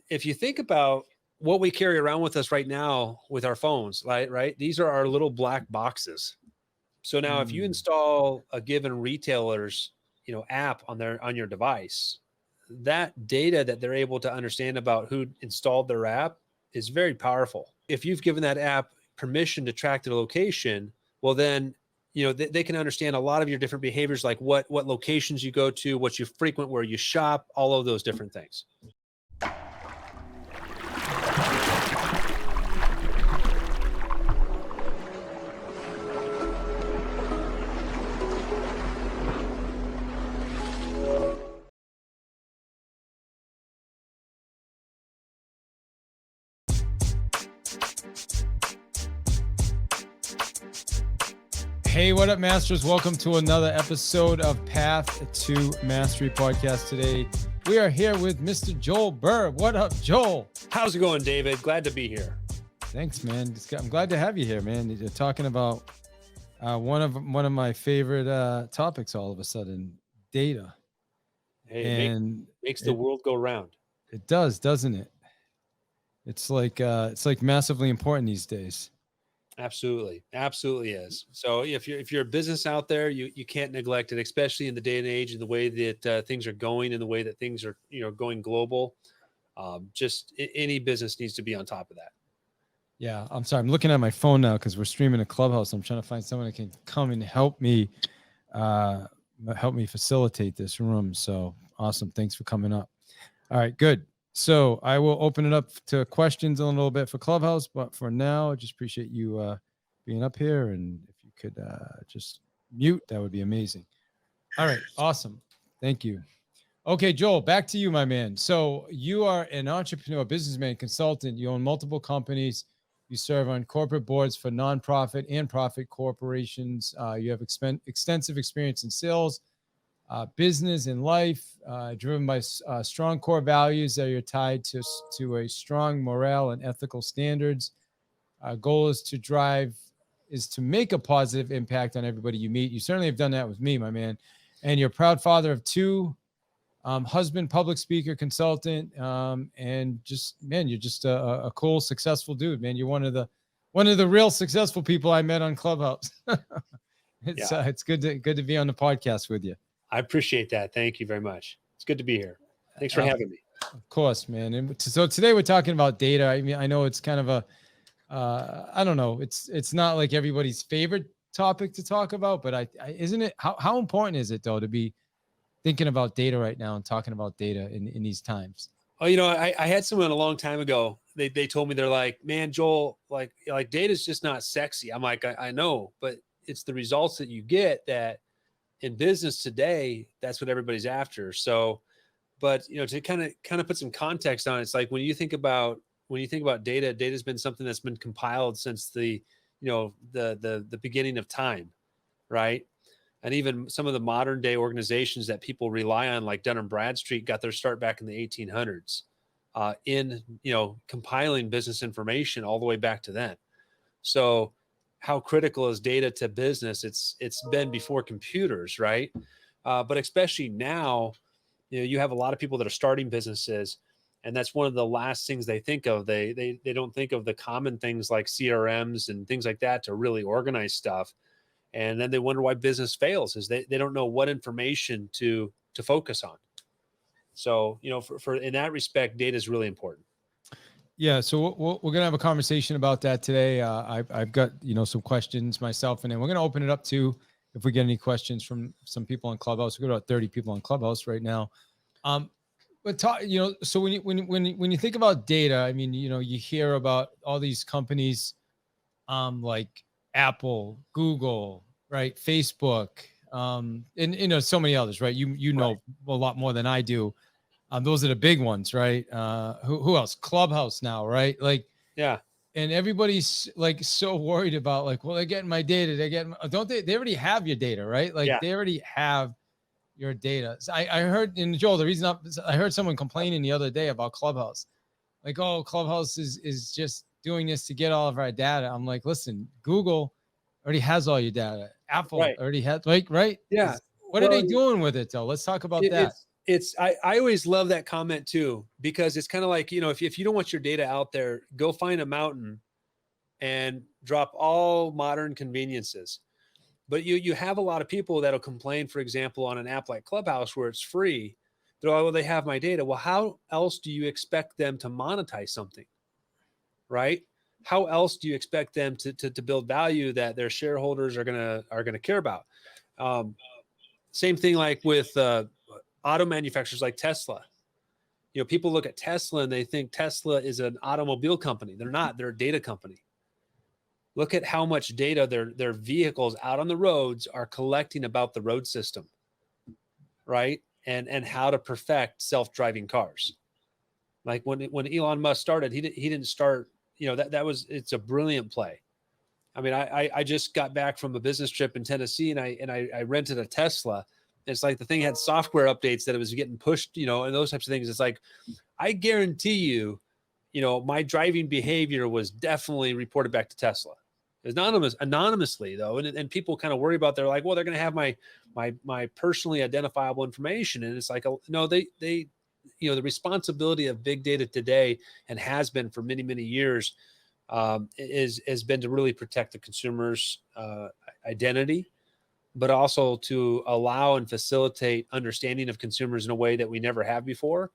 If you think about what we carry around with us right now with our phones, right? These are our little black boxes. So now if you Mm. install a given retailer's, app on your device, that data that they're able to understand about who installed their app is very powerful. If you've given that app permission to track their location, well then, they can understand a lot of your different behaviors, like what locations you go to, what you frequent, where you shop, all of those different things. Hey, what up, Masters? Welcome to another episode of Path to Mastery podcast. Today, we are here with Mr. Joel Buhr. What up, Joel? How's it going, David? Glad to be here. Thanks, man. I'm glad to have you here, man. You're talking about one of my favorite topics all of a sudden, data. Hey, And makes the world go round. It does, doesn't it? It's like massively important these days. Absolutely is. So if you're a business out there, you can't neglect it, especially in the day and age and the way that things are going and the way that things are going global. Just any business needs to be on top of that. Yeah, I'm sorry. I'm looking at my phone now because we're streaming a Clubhouse. I'm trying to find someone that can come and help me facilitate this room. So awesome. Thanks for coming up. All right, good. So I will open it up to questions in a little bit for Clubhouse, but for now, I just appreciate you being up here. And if you could just mute, that would be amazing. All right, awesome. Thank you. Okay, Joel, back to you, my man. So you are an entrepreneur, businessman, consultant. You own multiple companies. You serve on corporate boards for nonprofit and profit corporations. You have extensive experience in sales, business, and life, driven by strong core values that are tied to a strong morale and ethical standards. Goal is to make a positive impact on everybody you meet. You certainly have done that with me, my man. And you're a proud father of two. Husband, public speaker, consultant, and you're just a cool, successful dude, man. You're one of the real successful people I met on Clubhouse. It's good to be on the podcast with you. I appreciate that. Thank you very much. It's good to be here. Thanks for having me. Of course, man. And so today we're talking about data. I mean, I know it's kind of I don't know. It's not like everybody's favorite topic to talk about, but isn't it? How important is it though to be thinking about data right now and talking about data in these times? Oh, I had someone a long time ago. They told me, they're like, man, Joel, like data is just not sexy. I'm like, I know, but it's the results that you get that in business today, that's what everybody's after. So, but to kind of put some context on it, it's like when you think about data's been something that's been compiled since the beginning of time, right? And even some of the modern day organizations that people rely on, like Dun & Bradstreet, got their start back in the 1800s in compiling business information all the way back to then. So how critical is data to business? It's been before computers, right? But especially now, you have a lot of people that are starting businesses, and that's one of the last things they think of. They don't think of the common things like CRMs and things like that to really organize stuff. And then they wonder why business fails, is they don't know what information to focus on. So, for in that respect, data is really important. Yeah. So we're going to have a conversation about that today. I've got, some questions myself, and then we're going to open it up to, if we get any questions from some people on Clubhouse. We've got about 30 people on Clubhouse right now. But so when you think about data, I mean, you hear about all these companies, like Apple, Google, right? Facebook, and so many others, right? You know a lot more than I do. Those are the big ones, right? Who else? Clubhouse now, right? Like, yeah. And everybody's like so worried about like, well, they're getting my data. They already have your data, right? Like They already have your data. So I heard in Joel, I heard someone complaining the other day about Clubhouse. Like, oh, Clubhouse is just doing this to get all of our data. I'm like, listen, Google already has all your data. Apple already has, right? Yeah. What are they doing with it though? Let's talk about that. I always love that comment too, because it's kind of like, if you don't want your data out there, go find a mountain and drop all modern conveniences. But you have a lot of people that'll complain, for example, on an app like Clubhouse where it's free. They're like, well, they have my data. Well, how else do you expect them to monetize something? Right? How else do you expect them to build value that their shareholders are gonna care about? Same thing like with auto manufacturers like Tesla. People look at Tesla and they think Tesla is an automobile company. They're not. They're a data company. Look at how much data their vehicles out on the roads are collecting about the road system, right? And how to perfect self-driving cars. Like when Elon Musk started, he didn't start. It's a brilliant play. I mean, I just got back from a business trip in Tennessee, and I rented a Tesla. It's like the thing had software updates that it was getting pushed, and those types of things. It's like, I guarantee you, my driving behavior was definitely reported back to Tesla. Anonymously though, and people kind of worry about, they're like, well, they're going to have my personally identifiable information, and it's like, no, they the responsibility of big data today, and has been for many years, has been to really protect the consumer's identity, but also to allow and facilitate understanding of consumers in a way that we never have before,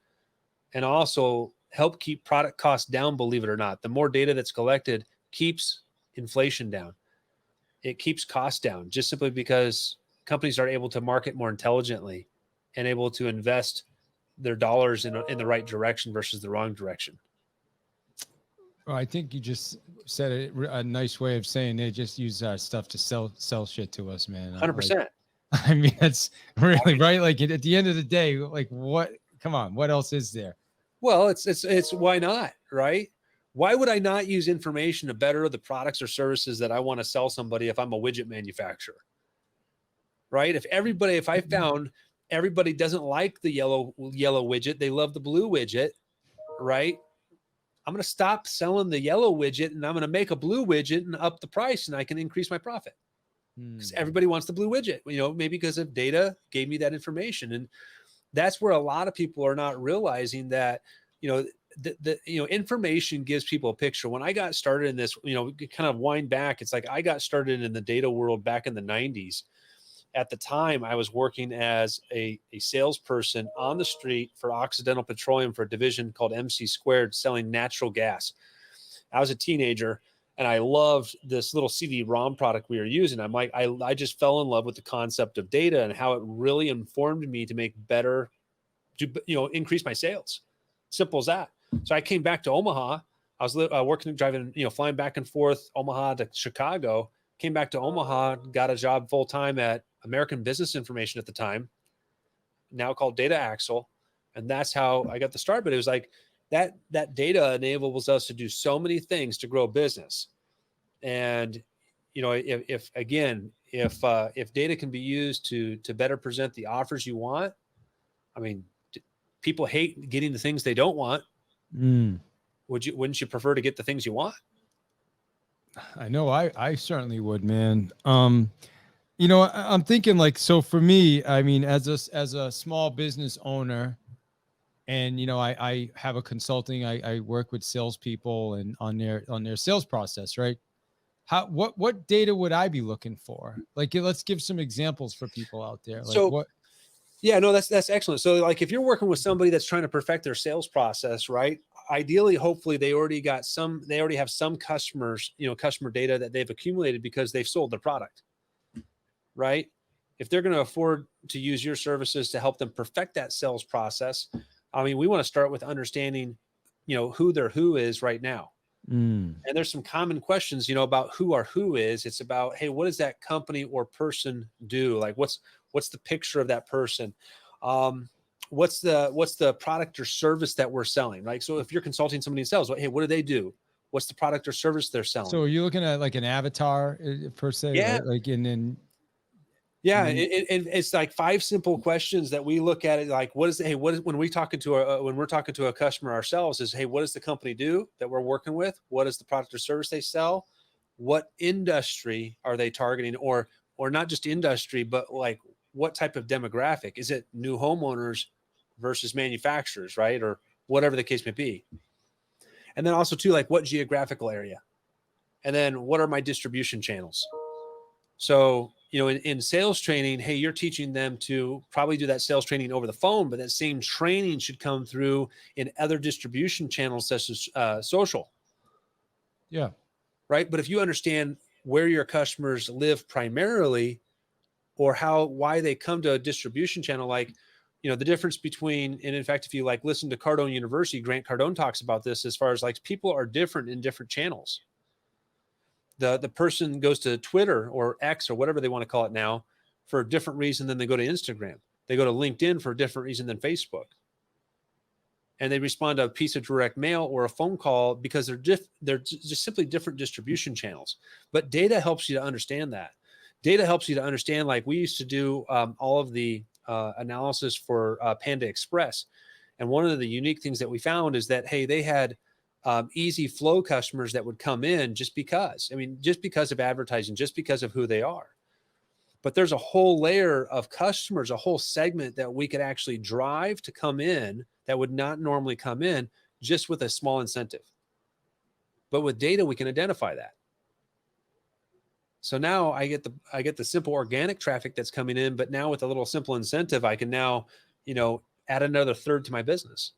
and also help keep product costs down. Believe it or not, the more data that's collected keeps inflation down. It keeps costs down, just simply because companies are able to market more intelligently and able to invest their dollars in the right direction versus the wrong direction. Well, I think you just said a nice way of saying they just use our stuff to sell shit to us, man. 100%. I mean, that's really right. Like at the end of the day, like what? Come on, what else is there? Well, it's why not, right? Why would I not use information to better the products or services that I want to sell somebody if I'm a widget manufacturer? Right? If I found everybody doesn't like the yellow widget, they love the blue widget, right? I'm going to stop selling the yellow widget, and I'm going to make a blue widget and up the price, and I can increase my profit. Because everybody wants the blue widget, maybe because of data gave me that information. And that's where a lot of people are not realizing that, information gives people a picture. When I got started in this, kind of wind back, it's like I got started in the data world back in the 90s. At the time, I was working as a salesperson on the street for Occidental Petroleum for a division called MC Squared, selling natural gas. I was a teenager, and I loved this little CD-ROM product we were using. I'm like, I just fell in love with the concept of data and how it really informed me to make better, increase my sales. Simple as that. So I came back to Omaha. I was working, driving, flying back and forth Omaha to Chicago. Came back to Omaha, got a job full time at American Business Information at the time, now called Data Axle, and that's how I got the start. But it was like that data enables us to do so many things to grow a business. And if data can be used to better present the offers you want, I mean, people hate getting the things they don't want. Wouldn't you prefer to get the things you want? I know I certainly would, man. I'm thinking like, so for me, I mean, as a small business owner, and I have a consulting, I work with salespeople and on their sales process, right? What data would I be looking for? Like, let's give some examples for people out there. Like, so, what? Yeah, no, that's excellent. So like if you're working with somebody that's trying to perfect their sales process, right? Ideally, hopefully they already have some customers, customer data that they've accumulated because they've sold their product, right? If they're going to afford to use your services to help them perfect that sales process, I mean, we want to start with understanding, who their who is right now. And there's some common questions, about who our who is. It's about, hey, what does that company or person do? Like, what's the picture of that person? What's the product or service that we're selling? Right. So if you're consulting somebody in sales, hey, what do they do? What's the product or service they're selling? So are you looking at like an avatar per se? Yeah. Right? Like, and then. Yeah, it's like 5 simple questions that we look at it like, when we're talking to a customer ourselves is, hey, what does the company do that we're working with? What is the product or service they sell? What industry are they targeting, or not just industry, but like what type of demographic? Is it new homeowners versus manufacturers, right? Or whatever the case may be. And then also too, like what geographical area? And then what are my distribution channels? So, you know, in sales training, hey, you're teaching them to probably do that sales training over the phone, but that same training should come through in other distribution channels such as social. Yeah. Right. But if you understand where your customers live primarily, or why they come to a distribution channel, like, you know, the difference between, and in fact, if you like listen to Cardone University, Grant Cardone talks about this as far as like people are different in different channels. The person goes to Twitter or X or whatever they want to call it now for a different reason than they go to Instagram. They go to LinkedIn for a different reason than Facebook. And they respond to a piece of direct mail or a phone call because they're just simply different distribution channels. But data helps you to understand that. Data helps you to understand, like we used to do all of the analysis for Panda Express. And one of the unique things that we found is that, hey, they had easy flow customers that would come in just because of advertising, just because of who they are. But there's a whole layer of customers, a whole segment that we could actually drive to come in that would not normally come in just with a small incentive. But with data, we can identify that. So now I get the simple organic traffic that's coming in, but now with a little simple incentive, I can now, you know, add another third to my business.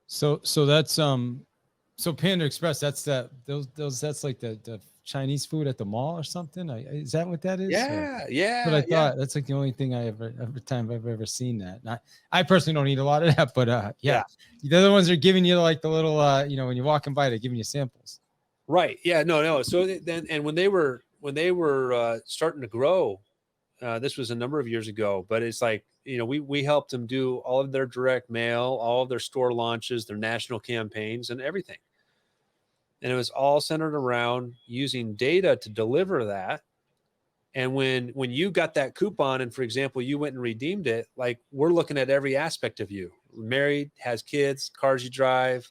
So that's so Panda Express, that's that's like the Chinese food at the mall or something. Is that what that is? Yeah. But I thought that's like the only thing every time I've ever seen that. I personally don't eat a lot of that, but yeah. The other ones are giving you like the little you know, when you're walking by, they're giving you samples. Right. Yeah. No. So then, and when they were starting to grow, this was a number of years ago, but it's like, you know, we helped them do all of their direct mail, all of their store launches, their national campaigns, and everything. And it was all centered around using data to deliver that. And when you got that coupon, and for example, you went and redeemed it, like we're looking at every aspect of you: married, has kids, cars you drive,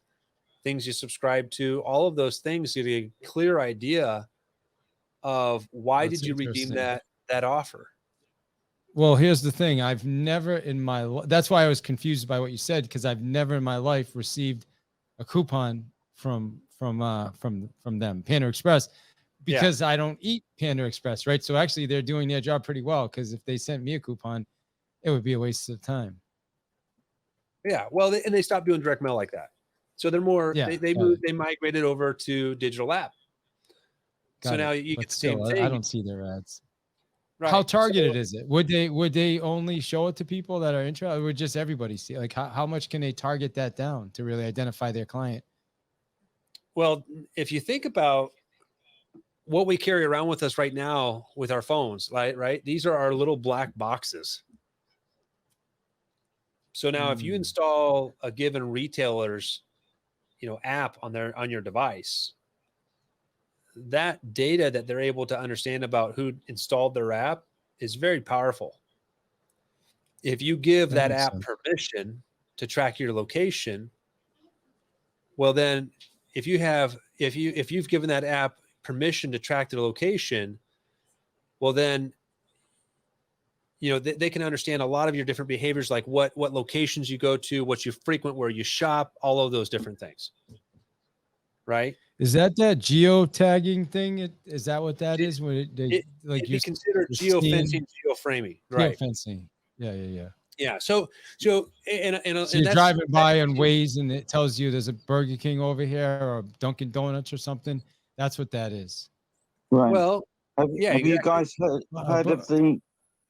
things you subscribe to, all of those things, to get a clear idea of why did you redeem that offer. Well, here's the thing. I've never in my that's why I was confused by what you said, because I've never in my life received a coupon from them, Panda Express, because I don't eat Panda Express, right? So actually they're doing their job pretty well, because if they sent me a coupon, it would be a waste of time. Yeah, well, they stopped doing direct mail like that. So they're more, they migrated over to digital app. So now you get the same thing. I don't see their ads. Right. How targeted is it? Would they only show it to people that are interested, or would just everybody see? Like how much can they target that down to really identify their client? Well, if you think about what we carry around with us right now with our phones, right? These are our little black boxes. So now if you install a given retailer's, you know, app on your device, that data that they're able to understand about who installed their app is very powerful. If you give that app permission to track your location, well, then if you've given that app permission to track the location, well, then, you know, they can understand a lot of your different behaviors, like what locations you go to, what you frequent, where you shop, all of those different things. Right? Is that geotagging thing? Is that what that is? When it'd be considered geofencing, geoframing, right? Geofencing. Yeah. Yeah. So and you're driving by on Waze and it tells you there's a Burger King over here or Dunkin' Donuts or something. That's what that is. Right. Well, have you guys heard of the?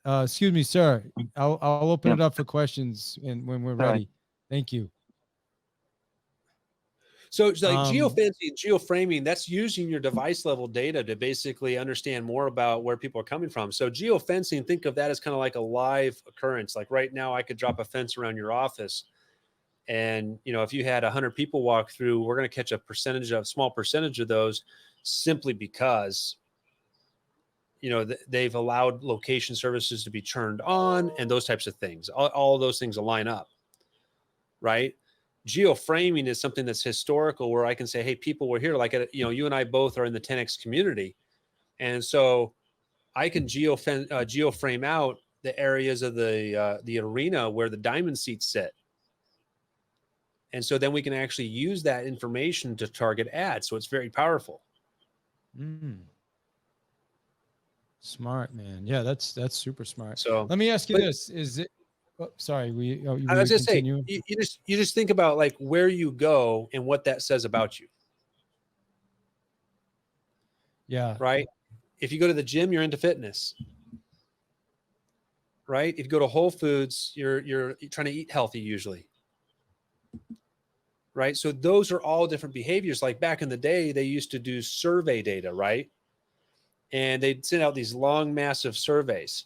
Excuse me, sir. I'll open it up for questions when we're ready. Thank you. So it's like geofencing, geoframing, that's using your device level data to basically understand more about where people are coming from. So geofencing, think of that as kind of like a live occurrence. Like right now, I could drop a fence around your office. And, you know, if you had 100 people walk through, we're going to catch a small percentage of those simply because, you know, they've allowed location services to be turned on and those types of things. All of those things align up, right? Geoframing is something that's historical, where I can say, hey, people were here, like, you know, you and I both are in the 10X community. And so I can geoframe out the areas of the arena where the diamond seats sit. And so then we can actually use that information to target ads. So it's very powerful. Smart, man. Yeah, that's super smart. So let me ask you this: Is it? Oh, sorry, we I was just saying, continue. you just think about like where you go and what that says about you. Yeah. Right. If you go to the gym, you're into fitness. Right. If you go to Whole Foods, you're trying to eat healthy usually. Right. So those are all different behaviors. Like back in the day, they used to do survey data, right? And they'd send out these long, massive surveys.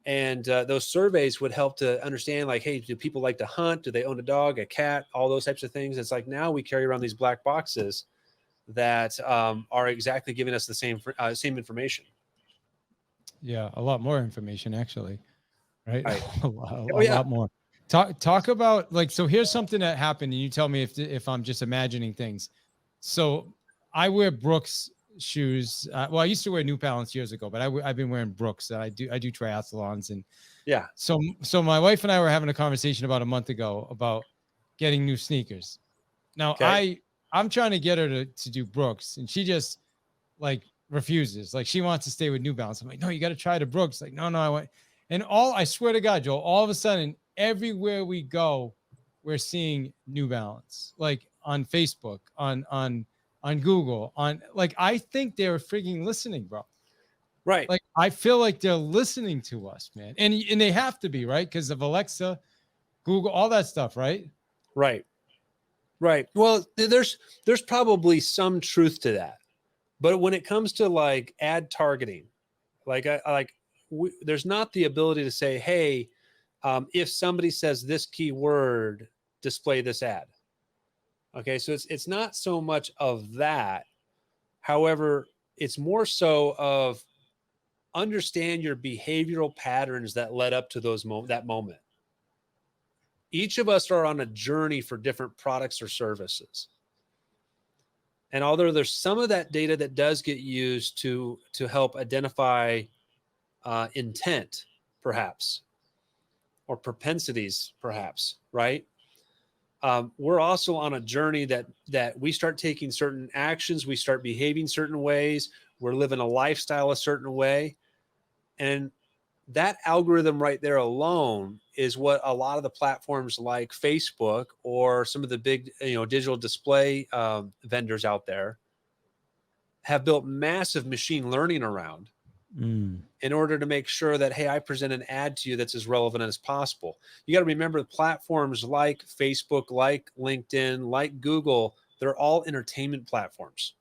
And those surveys would help to understand, like, hey, do people like to hunt? Do they own a dog, a cat, all those types of things? It's like now we carry around these black boxes that are exactly giving us the same information. Yeah, a lot more information, actually. Right. a lot more. Talk about, like, so here's something that happened, and you tell me if I'm just imagining things. So I wear Brooks shoes. Well, I used to wear New Balance years ago, but I've been wearing Brooks. I do triathlons, and yeah. So my wife and I were having a conversation about a month ago about getting new sneakers. Now I'm trying to get her to do Brooks, and she just like refuses. Like she wants to stay with New Balance. I'm like, no, you got to try the Brooks. Like, no, I want. And I swear to God, Joel, all of a sudden, everywhere we go, we're seeing New Balance, like on Facebook, on Google, like, I think they're freaking listening, bro. Right. Like, I feel like they're listening to us, man. And they have to be, right? Because of Alexa, Google, all that stuff, right? Right. Well, there's probably some truth to that. But when it comes to like ad targeting, there's not the ability to say, hey, if somebody says this keyword, display this ad. Okay, so it's not so much of that. However, it's more so of understand your behavioral patterns that led up to that moment. Each of us are on a journey for different products or services. And although there's some of that data that does get used to help identify intent, perhaps, or propensities, perhaps, right? We're also on a journey that we start taking certain actions, we start behaving certain ways, we're living a lifestyle a certain way. And that algorithm right there alone is what a lot of the platforms like Facebook or some of the big, digital display vendors out there have built massive machine learning around in order to make sure that, hey, I present an ad to you that's as relevant as possible. You got to remember the platforms like Facebook, like LinkedIn, like Google, they're all entertainment platforms.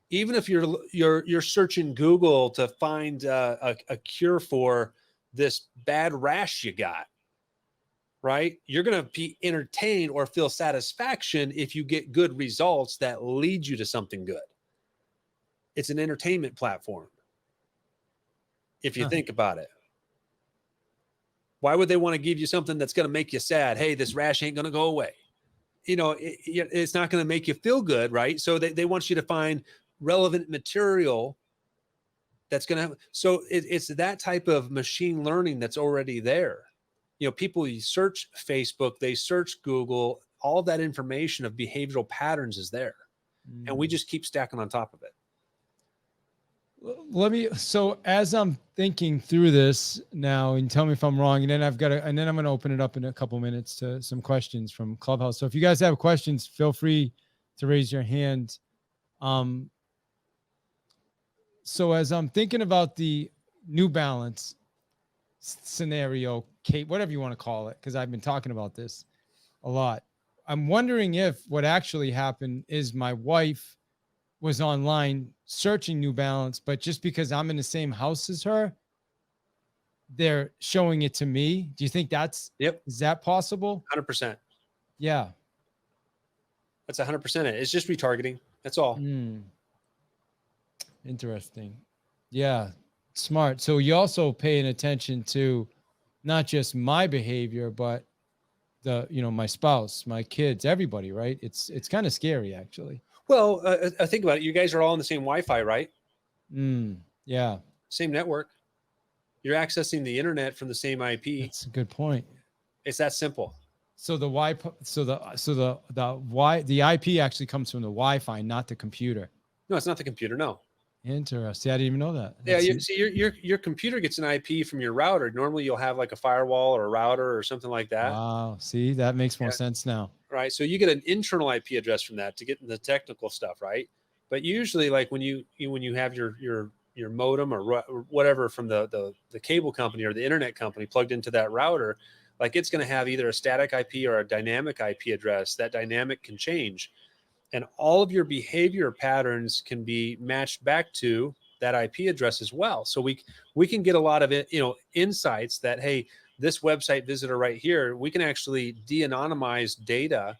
Even if you're searching Google to find a cure for this bad rash you got, right? You're going to be entertained or feel satisfaction if you get good results that lead you to something good. It's an entertainment platform. If you think about it, why would they want to give you something that's going to make you sad? Hey, this rash ain't going to go away. It's not going to make you feel good, right? So they want you to find relevant material that's going to, so it's that type of machine learning that's already there. People search Facebook, they search Google, all that information of behavioral patterns is there. And we just keep stacking on top of it. So as I'm thinking through this now, and tell me if I'm wrong, and then I'm going to open it up in a couple minutes to some questions from Clubhouse. So if you guys have questions, feel free to raise your hand. So as I'm thinking about the New Balance scenario, Kate, whatever you want to call it, because I've been talking about this a lot. I'm wondering if what actually happened is my wife was online searching New Balance, but just because I'm in the same house as her, they're showing it to me. Do you think is that possible? 100%. Yeah. That's 100% it. It's just retargeting. That's all. Interesting. Yeah. Smart. So you're also paying attention to not just my behavior, but my spouse, my kids, everybody, right? It's kind of scary, actually. Well, I think about it. You guys are all on the same Wi-Fi, right? Yeah. Same network. You're accessing the internet from the same IP. That's a good point. It's that simple. So the IP actually comes from the Wi-Fi, not the computer. No, it's not the computer. No. Interesting. I didn't even know that. Yeah, your computer gets an IP from your router. Normally, you'll have like a firewall or a router or something like that. Wow. See, that makes more sense now. Right. So you get an internal IP address from that to get into the technical stuff, right? But usually, like when you have your modem or whatever from the cable company or the internet company plugged into that router, like it's going to have either a static IP or a dynamic IP address. That dynamic can change, and all of your behavior patterns can be matched back to that IP address as well. So we can get a lot of insights that, hey, this website visitor right here, we can actually de-anonymize data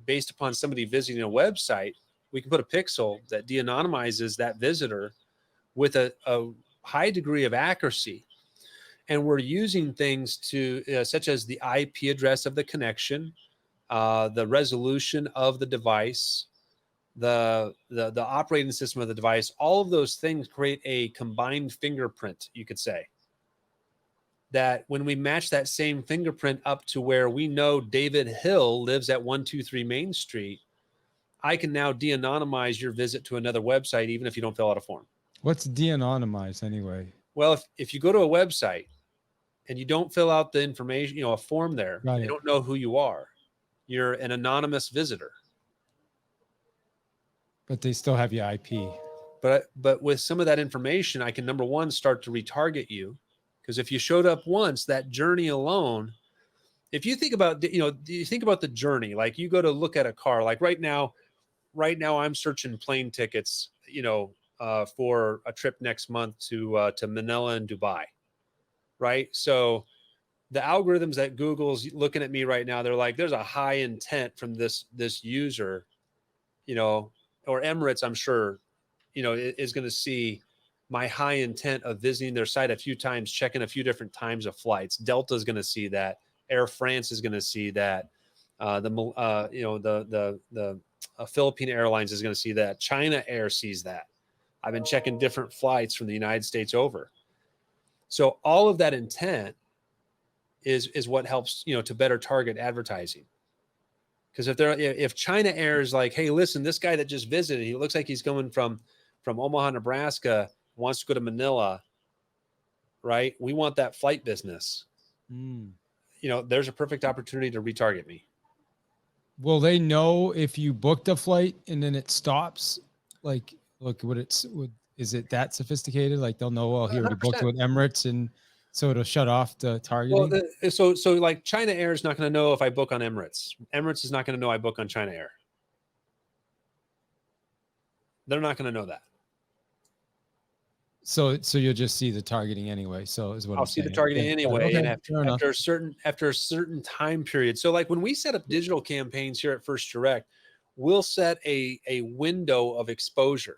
based upon somebody visiting a website. We can put a pixel that de-anonymizes that visitor with a high degree of accuracy. And we're using things to such as the IP address of the connection, the resolution of the device, the operating system of the device. All of those things create a combined fingerprint, you could say. That when we match that same fingerprint up to where we know David Hill lives at 123 Main Street, I can now de-anonymize your visit to another website, even if you don't fill out a form. What's de-anonymize anyway? Well, if you go to a website and you don't fill out the information, a form there, right, they don't know who you are. You're an anonymous visitor. But they still have your IP. But with some of that information, I can, number one, start to retarget you. Because if you showed up once, that journey alone, if you think about, you think about the journey, like you go to look at a car, like right now I'm searching plane tickets, for a trip next month to Manila and Dubai. Right. So the algorithms that Google's looking at me right now, they're like, there's a high intent from this user, or Emirates, I'm sure, is going to see my high intent of visiting their site a few times, checking a few different times of flights. Delta is going to see that. Air France is going to see that. The Philippine Airlines is going to see that. China Air sees that. I've been checking different flights from the United States over. So all of that intent is what helps, to better target advertising. Because if China Air is like, hey, listen, this guy that just visited, he looks like he's going from Omaha, Nebraska, wants to go to Manila, right? We want that flight business. There's a perfect opportunity to retarget me. Will they know if you booked a flight and then it stops? Like, look, is it that sophisticated? Like they'll know, well, he already booked with Emirates, and so it'll shut off the targeting. Well, so like China Air is not going to know if I book on Emirates. Emirates is not going to know I book on China Air. They're not going to know that. So you'll just see the targeting anyway. So is what I'll see the targeting anyway. Okay, and after a certain time period. So like when we set up digital campaigns here at First Direct, we'll set a window of exposure.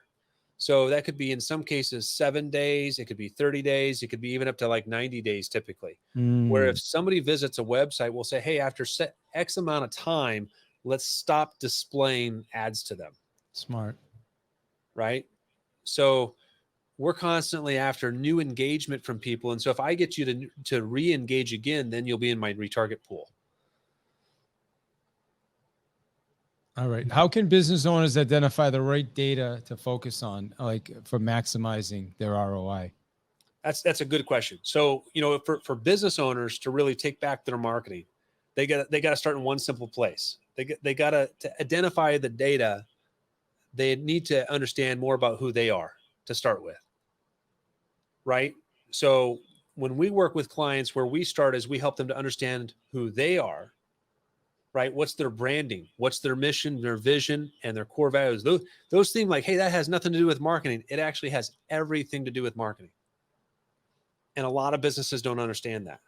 So that could be in some cases 7 days, it could be 30 days, it could be even up to like 90 days typically. Where if somebody visits a website, we'll say, hey, after set X amount of time, let's stop displaying ads to them. Smart. Right? So we're constantly after new engagement from people. And so if I get you to re-engage again, then you'll be in my retarget pool. All right. How can business owners identify the right data to focus on, like for maximizing their ROI? That's a good question. So, for business owners to really take back their marketing, they got to start in one simple place. They got to identify the data. They need to understand more about who they are to start with. Right? So when we work with clients, where we start is we help them to understand who they are. Right? What's their branding? What's their mission, their vision, and their core values? Those seem like, hey, that has nothing to do with marketing. It actually has everything to do with marketing. And a lot of businesses don't understand that.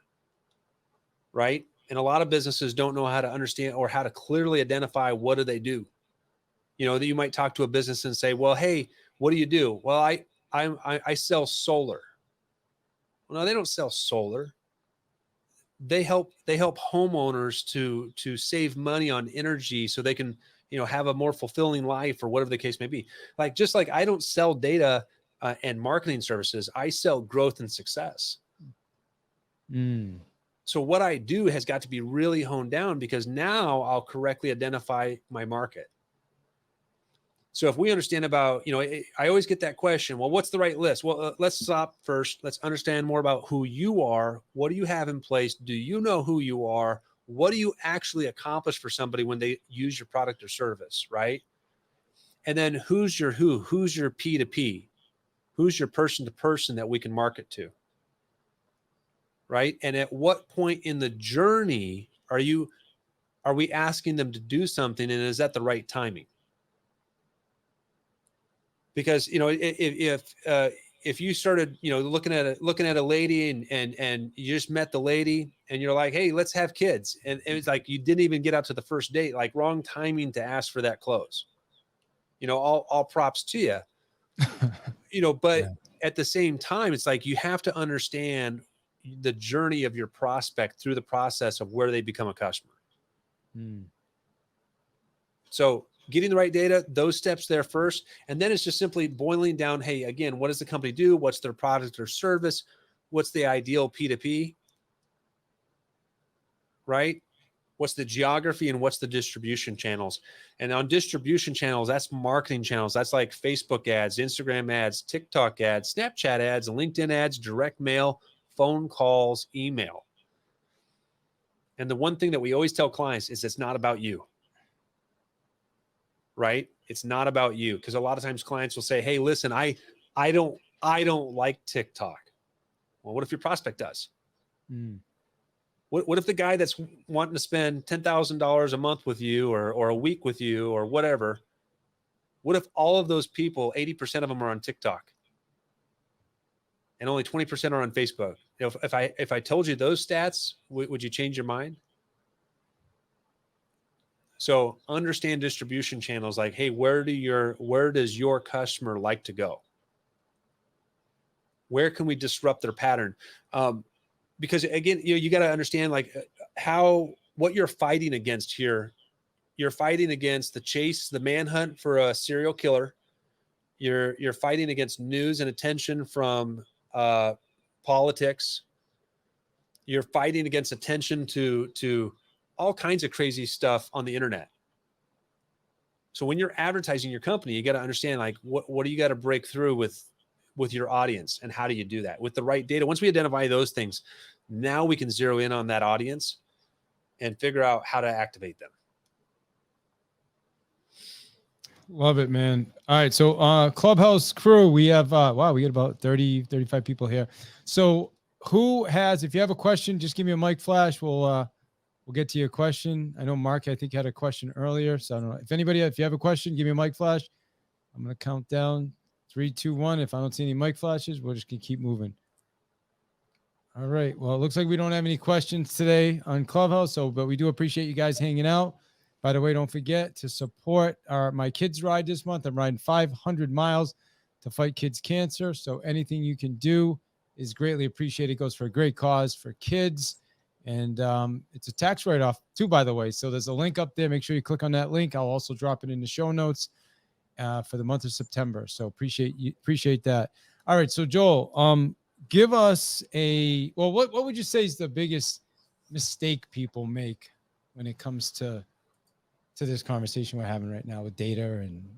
Right? And a lot of businesses don't know how to understand or how to clearly identify what do they do. That you might talk to a business and say, well, hey, what do you do? Well, I sell solar. Well, no, they don't sell solar. They help homeowners to save money on energy so they can, have a more fulfilling life or whatever the case may be. Like, just like I don't sell data and marketing services, I sell growth and success. Mm. So what I do has got to be really honed down, because now I'll correctly identify my market. So if we understand about, I always get that question, well, what's the right list? Well, let's stop first. Let's understand more about who you are. What do you have in place? Do you know who you are? What do you actually accomplish for somebody when they use your product or service, right? And then who's your who? Who's your P2P? Who's your person to person that we can market to, right? And at what point in the journey are we asking them to do something, and is that the right timing? Because if you started looking at a lady and you just met the lady and you're like, hey, let's have kids, and it's like you didn't even get out to the first date, like wrong timing to ask for that close. All props to you. But Yeah. at the same time, it's like you have to understand the journey of your prospect through the process of where they become a customer. Mm. So getting the right data, those steps there first. And then it's just simply boiling down, hey, again, what does the company do? What's their product or service? What's the ideal P2P? Right? What's the geography and what's the distribution channels? And on distribution channels, that's marketing channels. That's like Facebook ads, Instagram ads, TikTok ads, Snapchat ads, LinkedIn ads, direct mail, phone calls, email. And the one thing that we always tell clients is it's not about you. Right? It's not about you, because a lot of times clients will say, hey, listen, I don't like TikTok. Well, what if your prospect does? Mm. What if the guy that's wanting to spend $10,000 a month with you or a week with you or whatever, what if all of those people, 80% of them are on TikTok and only 20% are on Facebook? If I told you those stats, would you change your mind? So understand distribution channels, like, hey, where does your customer like to go? Where can we disrupt their pattern? Because again, you got to understand like what you're fighting against here. You're fighting against the chase, the manhunt for a serial killer. You're fighting against news and attention from politics. You're fighting against attention to all kinds of crazy stuff on the internet. So when you're advertising your company, you got to understand like what do you got to break through with your audience, and how do you do that with the right data? Once we identify those things, now we can zero in on that audience and figure out how to activate them. Love it, man. All right. So Clubhouse crew, we have we get about 35 people here. So if you have a question, just give me a mic flash. We'll get to your question. I know Mark, I think, had a question earlier. So I don't know. If you have a question, give me a mic flash. I'm gonna count down 3, 2, 1. If I don't see any mic flashes, we're just gonna keep moving. All right. Well, it looks like we don't have any questions today on Clubhouse. But we do appreciate you guys hanging out. By the way, don't forget to support my kids ride this month. I'm riding 500 miles to fight kids' cancer. So anything you can do is greatly appreciated. It goes for a great cause for kids. And it's a tax write-off too, by the way. So there's a link up there. Make sure you click on that link. I'll also drop it in the show notes for the month of September. So appreciate that. All right. So Joel, give us what would you say is the biggest mistake people make when it comes to this conversation we're having right now with data and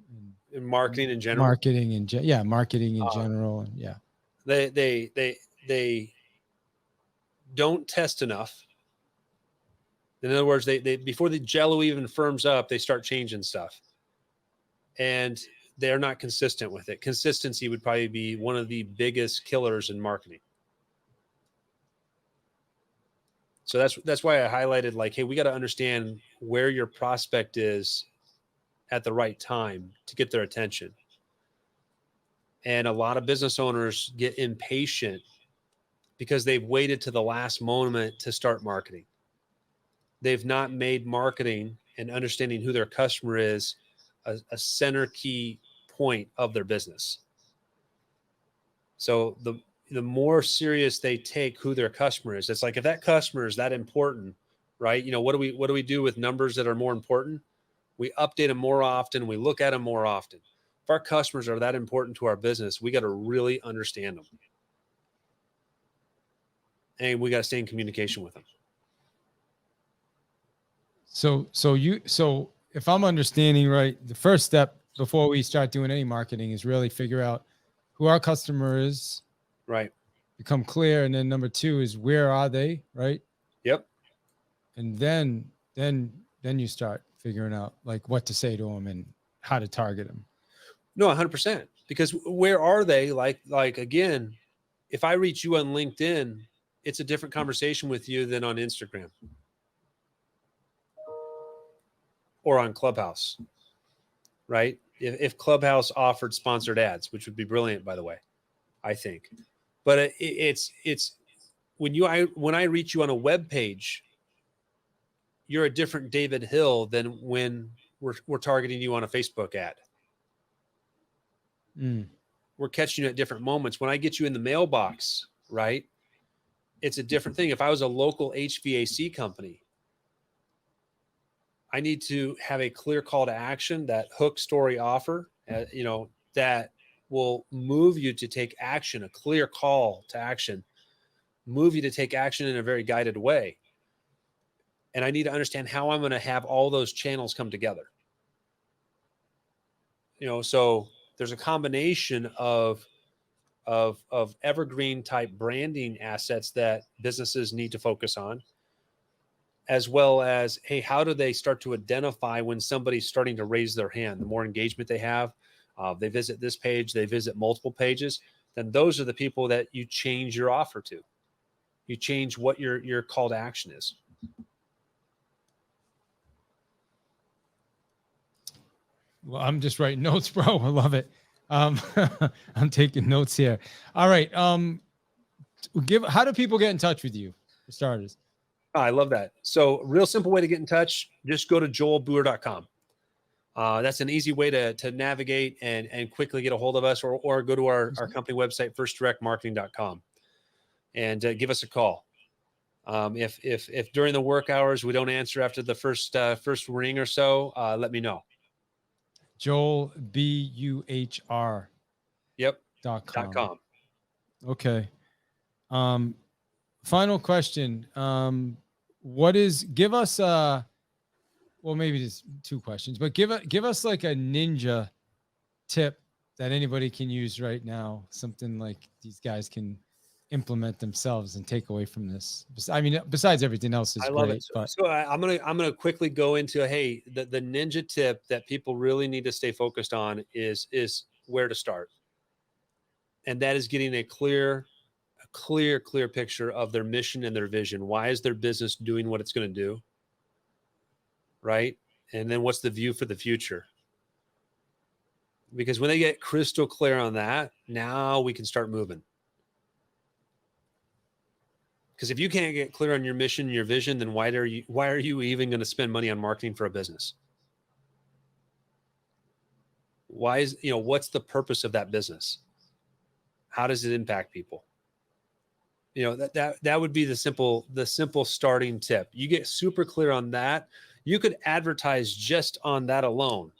marketing in general? Marketing in general. And yeah. They don't test enough. In other words, they before the jello even firms up, they start changing stuff. And they're not consistent with it. Consistency would probably be one of the biggest killers in marketing. So that's why I highlighted like, hey, we got to understand where your prospect is at the right time to get their attention. And a lot of business owners get impatient because they've waited to the last moment to start marketing. They've not made marketing and understanding who their customer is a center key point of their business. So the more serious they take who their customer is, it's like, if that customer is that important, right? What do we do with numbers that are more important? We update them more often. We look at them more often. If our customers are that important to our business, we got to really understand them. and we got to stay in communication with them. So if I'm understanding right, the first step before we start doing any marketing is really figure out who our customer is, right? Become clear. And then number 2 is where are they, right? Yep. And then you start figuring out like what to say to them and how to target them. No, 100%. Because where are they? Like again, if I reach you on LinkedIn, it's a different conversation with you than on Instagram or on Clubhouse, right? If Clubhouse offered sponsored ads, which would be brilliant, by the way, I think. But it's when I reach you on a web page, you're a different David Hill than when we're targeting you on a Facebook ad. We're catching you at different moments. When I get you in the mailbox, right, it's a different thing. If I was a local HVAC company, I need to have a clear call to action, that hook story offer, that will move you to take action, a clear call to action, move you to take action in a very guided way. And I need to understand how I'm going to have all those channels come together. So there's a combination of evergreen type branding assets that businesses need to focus on, as well as, hey, how do they start to identify when somebody's starting to raise their hand? The more engagement they have, they visit this page, they visit multiple pages, then those are the people that you change your offer to. You change what your call to action is. Well, I'm just writing notes, bro. I love it. I'm taking notes here. All right. How do people get in touch with you, for starters? I love that. So real simple way to get in touch, just go to joelbuhr.com. That's an easy way to navigate and quickly get a hold of us, or go to our company website, firstdirectmarketing.com, and give us a call. If during the work hours we don't answer after the first ring or so, let me know. Joel Buhr. Yep. .com. Okay. Final question. Give us well, maybe just 2 questions, but give us like a ninja tip that anybody can use right now, something like these guys can implement themselves and take away from this. I mean, besides everything else is I love great. it. So I'm gonna quickly go into, hey, the ninja tip that people really need to stay focused on is where to start, and that is getting a clear picture of their mission and their vision. Why is their business doing what it's going to do? Right. And then what's the view for the future? Because when they get crystal clear on that, now we can start moving. Because if you can't get clear on your mission, your vision, then why are you even going to spend money on marketing for a business? Why is, what's the purpose of that business? How does it impact people? That would be the simple starting tip. You get super clear on that. You could advertise just on that alone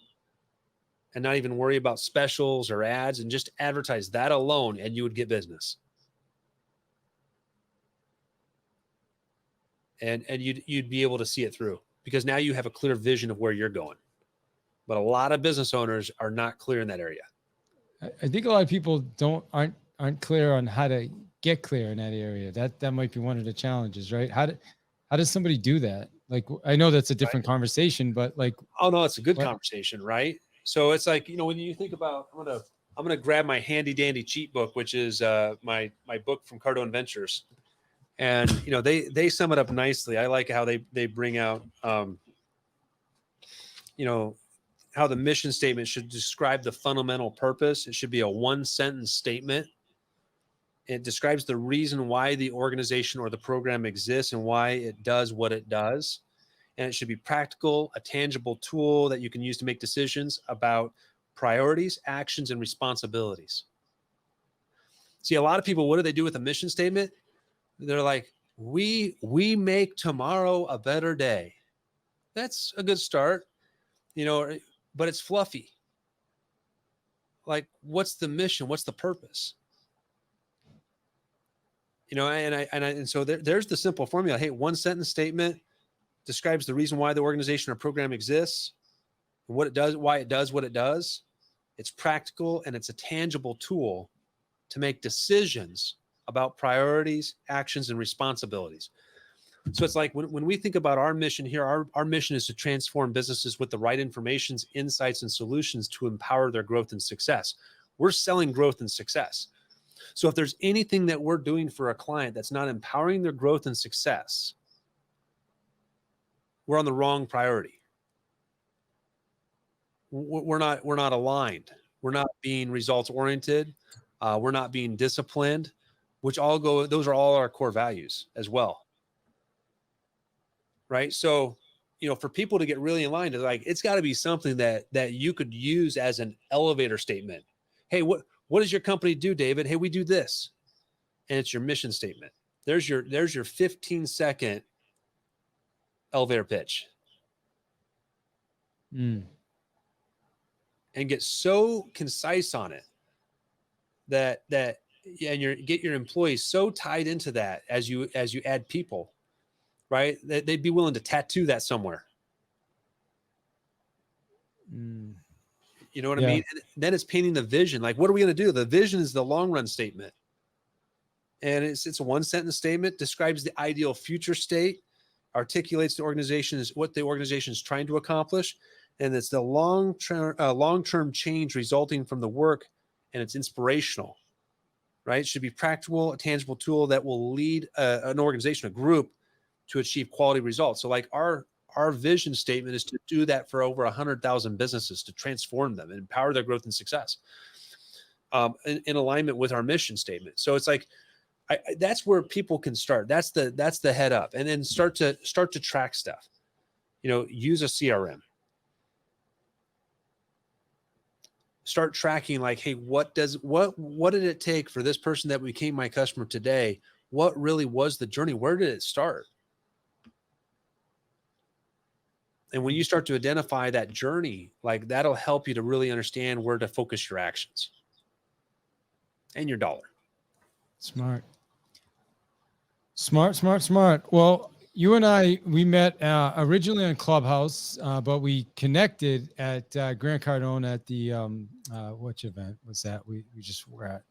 and not even worry about specials or ads, and just advertise that alone, and you would get business. And you'd be able to see it through, because now you have a clear vision of where you're going. But a lot of business owners are not clear in that area. I think a lot of people aren't clear on how to get clear in that area. That might be one of the challenges, right? How does somebody do that? Like, I know that's a different conversation, but like, oh no, it's a good conversation, right? So it's like, when you think about, I'm gonna grab my handy dandy cheat book, which is my book from Cardone Ventures, and they sum it up nicely. I like how they bring out how the mission statement should describe the fundamental purpose. It should be a 1-sentence statement. It describes the reason why the organization or the program exists and why it does what it does. And it should be practical, a tangible tool that you can use to make decisions about priorities, actions, and responsibilities. See, a lot of people, what do they do with a mission statement? They're like, we make tomorrow a better day. That's a good start, but it's fluffy. Like, what's the mission? What's the purpose? And so there's the simple formula. Hey, one sentence statement describes the reason why the organization or program exists, what it does, why it does what it does. It's practical and it's a tangible tool to make decisions about priorities, actions, and responsibilities. So it's like when we think about our mission here, our mission is to transform businesses with the right information, insights, and solutions to empower their growth and success. We're selling growth and success. So if there's anything that we're doing for a client that's not empowering their growth and success, we're on the wrong priority. We're not aligned. We're not being results oriented. We're not being disciplined, those are all our core values as well. Right. So, for people to get really in line, it's got to be something that you could use as an elevator statement. Hey, what does your company do, David? Hey, we do this. And it's your mission statement. There's your 15-second elevator pitch. And get so concise on it that and get your employees so tied into that as you add people, right? That they'd be willing to tattoo that somewhere. You know what I mean? And then it's painting the vision. Like, what are we going to do? The vision is the long run statement. And it's a one sentence statement, describes the ideal future state, articulates what the organization is trying to accomplish. And it's the long-term change resulting from the work, and it's inspirational, right? It should be practical, a tangible tool that will lead an organization, a group, to achieve quality results. So like our vision statement is to do that for over 100,000 businesses, to transform them and empower their growth and success, in alignment with our mission statement. So it's like, that's where people can start. That's the head up, and then start to track stuff. Use a CRM. Start tracking, like, hey, what did it take for this person that became my customer today? What really was the journey? Where did it start? And when you start to identify that journey, like, that'll help you to really understand where to focus your actions and your dollar. Smart. Well, you and we met originally on Clubhouse, but we connected at Grant Cardone at the which event was that? We just were at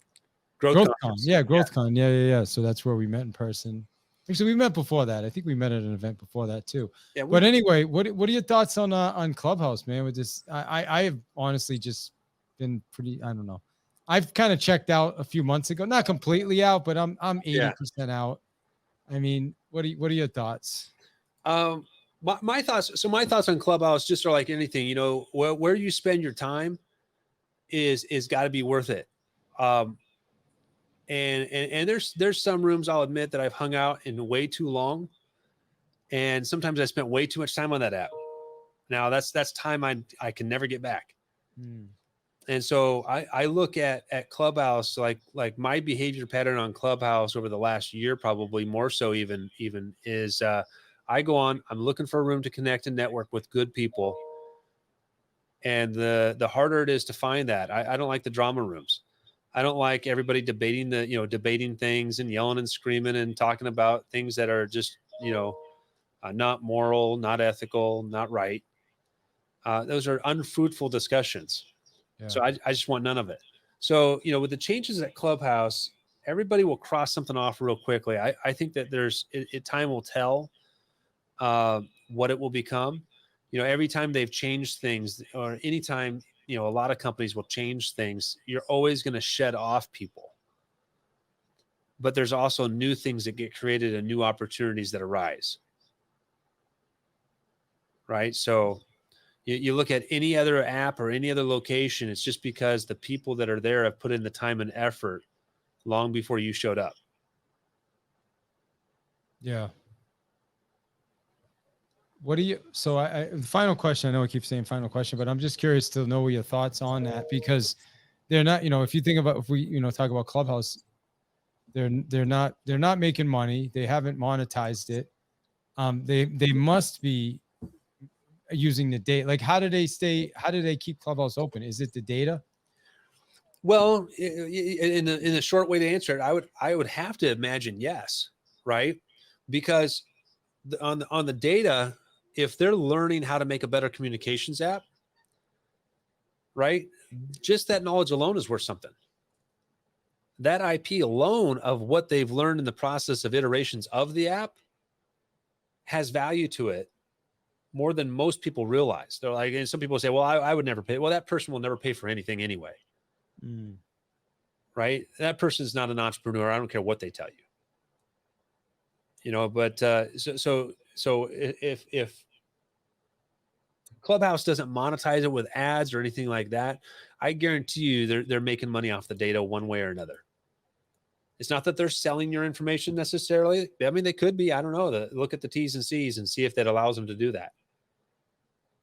GrowthCon. Yeah, GrowthCon. Yeah. So that's where we met in person. Actually, we met before that. I think we met at an event before that too. Yeah. But anyway, what are your thoughts on Clubhouse, man? With this, I have honestly just been pretty. I don't know. I've kind of checked out a few months ago, not completely out, but I'm 80% out. I mean, what are your thoughts? My thoughts. So my thoughts on Clubhouse just are like anything, where you spend your time is got to be worth it. And there's some rooms, I'll admit, that I've hung out in way too long. And sometimes I spent way too much time on that app. Now that's time I can never get back. And so I look at Clubhouse, like my behavior pattern on Clubhouse over the last year, probably more so even is I go on, I'm looking for a room to connect and network with good people. And the harder it is to find that, I don't like the drama rooms. I don't like everybody debating things and yelling and screaming and talking about things that are just, not moral, not ethical, not right. Those are unfruitful discussions. Yeah. So I just want none of it. So, with the changes at Clubhouse, everybody will cross something off real quickly. I think that time will tell what it will become. Every time they've changed things, or anytime, a lot of companies will change things, you're always going to shed off people. But there's also new things that get created and new opportunities that arise. Right? So you look at any other app or any other location, it's just because the people that are there have put in the time and effort long before you showed up. Yeah. Final question. I know I keep saying final question, but I'm just curious to know your thoughts on that, because they're not, if you think about, if we, talk about Clubhouse, they're not making money. They haven't monetized it. They must be using the data. Like, how do they keep Clubhouse open? Is it the data? Well, in a short way to answer it, I would have to imagine yes, right? Because on the data, if they're learning how to make a better communications app, right? Just that knowledge alone is worth something. That IP alone of what they've learned in the process of iterations of the app has value to it more than most people realize. They're like, and some people say, well, I would never pay. Well, that person will never pay for anything anyway. Right? That person is not an entrepreneur. I don't care what they tell you. You know, but so if Clubhouse doesn't monetize it with ads or anything like that, I guarantee you they're making money off the data one way or another. It's not that they're selling your information necessarily. I mean, they could be. I don't know. Look at the T's and C's and see if that allows them to do that.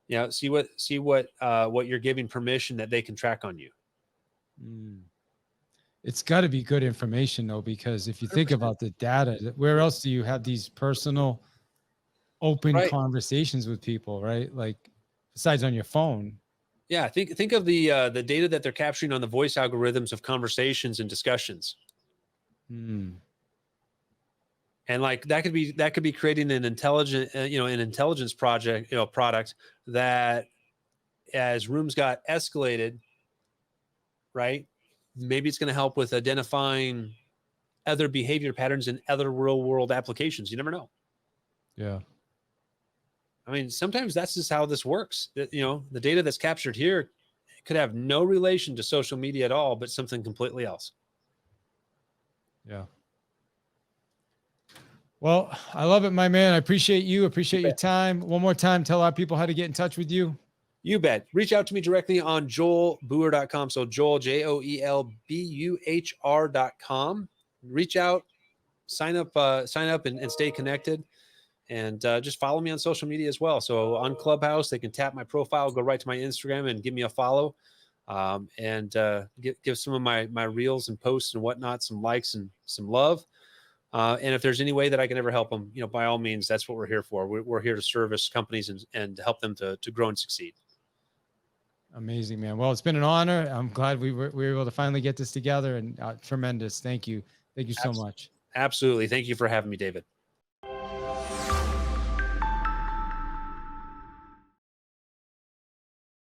You know, see what you're giving permission that they can track on you. It's got to be good information though, because if you think 100%. about the data, where else do you have these personal, open conversations with people, right? Like besides on your phone. Yeah, think of the data that they're capturing on the voice algorithms of conversations and discussions. And like that could be creating an intelligent, an intelligence project, product that as rooms got escalated, right? Maybe it's going to help with identifying other behavior patterns in other real world applications. You never know. Yeah. I mean, sometimes that's just how this works. The data that's captured here could have no relation to social media at all, but something completely else. Yeah. Well, I love it, my man. I appreciate you. Appreciate your time. One more time, tell our people how to get in touch with you. You bet. Reach out to me directly on joelbuhr.com. So Joel, JoelBuhr.com. Reach out, sign up and stay connected. And just follow me on social media as well. So on Clubhouse, they can tap my profile, go right to my Instagram and give me a follow. And give some of my reels and posts and whatnot some likes and some love. And if there's any way that I can ever help them, by all means, that's what we're here for. We're here to service companies and help them to grow and succeed. Amazing, man. Well, it's been an honor. I'm glad we were able to finally get this together, and tremendous. Thank you. Thank you so much. Absolutely. Thank you for having me, David.